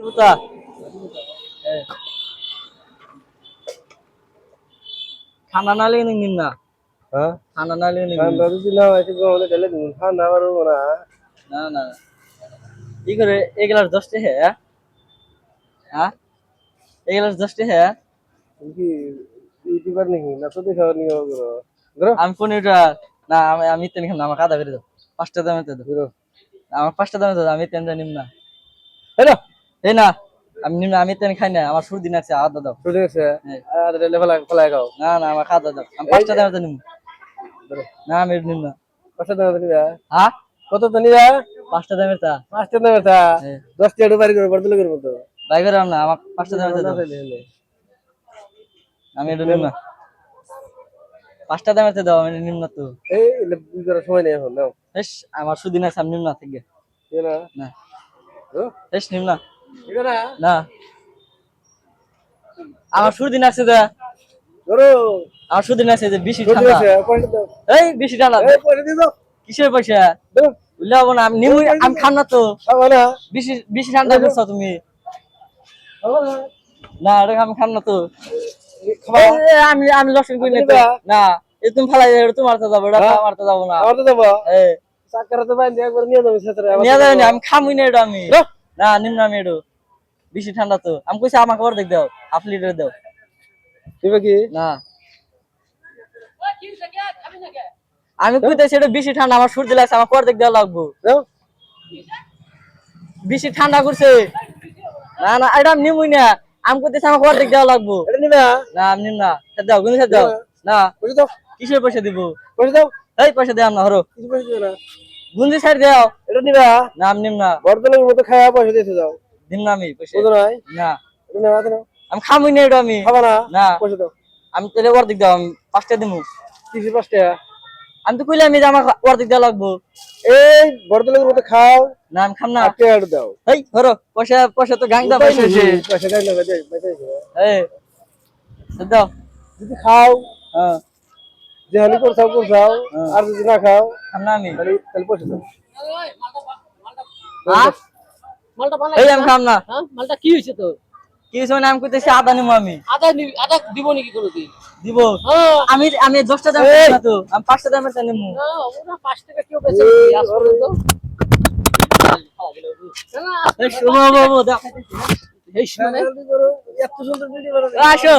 Puta. ঠান্ডা নালে নিন না। হ্যাঁ ঠান্ডা নালে নিন। ঠান্ডা যদি না হয় ঠিক মনে গেলে দিন ঠান্ডা পারবো না না না। ই করে এক গ্লাস 10 টাকা হ্যাঁ? হ্যাঁ? এক গ্লাস 10 টাকা হ্যাঁ? তুমি কি ইউটিউবার নাকি না তো দেখাও নি ওগুলো ধরো আমি 15টা না আমি তেন খাম না আমার কাদা করে দাও। 5টা দামে দাও। ধরো আমার 5টা দামে দাও আমি তেন নিম না। হ্যালো এই না আমি নিম না আমি তেন খাই না আমার সুর দিন আছে আদা দাও। শুনে গেছে হ্যাঁ। আর লেভেল ফলাই খাও না না আমার খাদা দাও। আমি 5টা দামে নিম। ধরো না আমি নিম না। কত দাম নিবা হ্যাঁ? কত তো নিবা 5টা দামের তা। 5টা দাম তা হ্যাঁ। 10 টাকা বাড়ি করে বর্তলে করব তো বাই করে না আমার 5টা দামে না দাও। ফেলে হলে আমি এটা নিম না। 5টা দামে দাও আমি নিম না তো। এই বুঝ করার সময় নেই এখন নাও এস আমার সুদিন আছে আমি নিম না থেকে। এ না না। ধরো এস নিম না। ঠিক না না। আমার সুদিন আছে দা। ধরো আমার সুদিন আছে যে বেশি বুঝ ঠান্ডা। গেছে পয়সা দাও এই বেশি ঠান্ডা। এই পয়সা দিয়ে দাও কিসের পয়সা? ধরো বুঝলে হবো না আমি নিম আমি খাম না তো। খাবো না বেশি বেশি ঠান্ডা করছো তুমি। খাবো না না এটা আমি খাম না তো। খাবা আমি আমি লসন করি না তো। দিবা? না এ তুমি ফালাই এটা তোমার তো যাবো এটা আমার তো যাবো না। আমার তো দেবো এই চাকরা তো বাইন্দে একবার নিয়ে যাবে সেতরে নিয়ে যাবেন আমি খামই না এটা আমি। না নিম না আমি এটা বেশি ঠান্ডা তো আমি কইছি আমাকে অর্ধেক দাও হাফ লিটার দাও। দিবে কি না আমি কইতেছি এটা বেশি ঠান্ডা আমার সর্দি লাগছে আমার অর্ধেক দেওয়া লাগবো। দাও বেশি ঠান্ডা করছে। না না এটা আমি নিমই না আমি কইতেছি আমার অর্ধেক দেওয়া লাগবো। এটা নিবা না আমি নিম না দাও গুনি দাও। না পয়সা দাও কিসের পয়সা দিব? পয়সা দাও এই পয়সা দেও না হরো কিছু পয়সা দিও না গুঞ্জি সাইড দাও। এটা নিবা না আমি নিম না বর্তলের মতো খাওয়া পয়সা দিতে যাও দিম না আমি পয়সা। বুঝো নাই না এটা নেওয়া তো আমি খামই না এটা আমি। খাবা না না পয়সা দাও আমি তাহলে অর্ধেক দাও আমি 5টা দিমু। কিছু 5 টাকা আমি তো কইলাম যে আমার অর্ধেক দেওয়া লাগবো। এই বর্তলের মতো খাও না আমি খাম না। 8 টাকা দাও এই ধরো পয়সা পয়সা তো গাংদা পয়সা আছে। পয়সা দাও না পয়সা এই দাও। যদি খাও হ্যাঁ যে হানি করছাও আর যদি না খাও খাম না আমি। তাহলে তাহলে পয়সা দাও হ্যাঁ মালটা বানাই এই আমি খাম না। হ্যাঁ মালটা কি হইছে তো কি হইছে মানে আমি কইতেছি আদা নিমু আমি। আদা দিব নাকি কোনোদিন দিব হ্যাঁ আমি আমি 10টা দাম না তো আমি 5টা দামের তা নিমু। না ওরা 5 টাকা কেউ বেচে না আসলে তো না এই শোনো বাবু দাও। এই মানে এত সুন্দর ভিডিও আসো